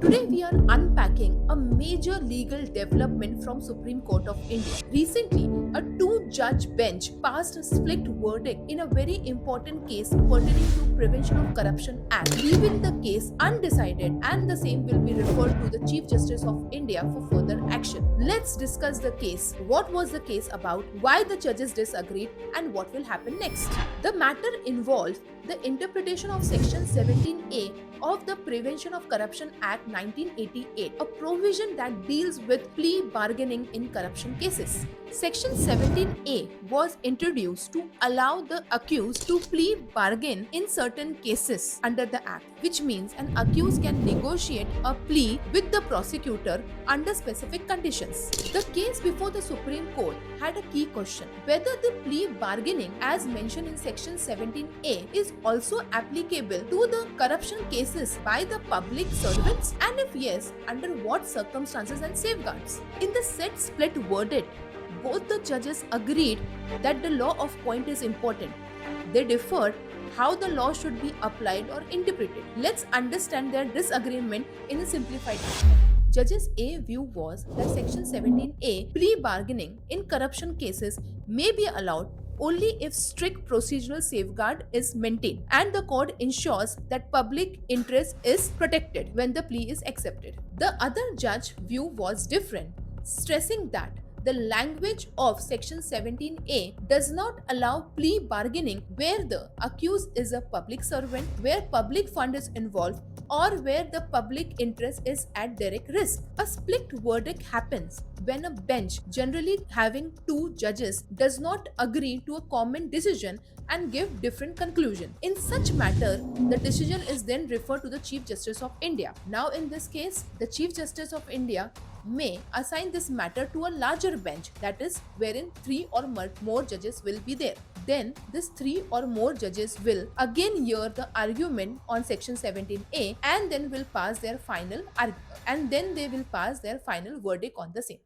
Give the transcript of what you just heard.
Today we are unpacking a major legal development from Supreme Court of India. Recently, a two-judge bench passed a split verdict in a very important case pertaining to Prevention of Corruption Act, leaving the case undecided and the same will be referred to the Chief Justice of India for further action. Let's discuss the case. What was the case about? Why the judges disagreed and what will happen next? The matter involves the interpretation of Section 17A of the Prevention of Corruption Act 1988, a provision that deals with plea bargaining in corruption cases. Section 17A was introduced to allow the accused to plea bargain in certain cases under the Act, which means an accused can negotiate a plea with the prosecutor under specific conditions. The case before the Supreme Court had a key question whether the plea bargaining, as mentioned in Section 17A, is also applicable to the corruption cases by the public servants, and if yes, under what circumstances and safeguards. In the said split verdict, both the judges agreed that the law of point is important. They differed how the law should be applied or interpreted. Let's understand their disagreement in a simplified manner. Judges A view was that Section 17A plea bargaining in corruption cases may be allowed only if strict procedural safeguard is maintained and the court ensures that public interest is protected when the plea is accepted. The other judge view was different, stressing that the language of Section 17A does not allow plea bargaining where the accused is a public servant, where public fund is involved, or where the public interest is at direct risk. A split verdict happens when a bench, generally having two judges, does not agree to a common decision and give different conclusion. In such matter, the decision is then referred to the Chief Justice of India. Now in this case, the Chief Justice of India may assign this matter to a larger bench, that is, wherein three or more judges will be there. Then this three or more judges will again hear the argument on Section 17A and then will pass their final verdict on the same.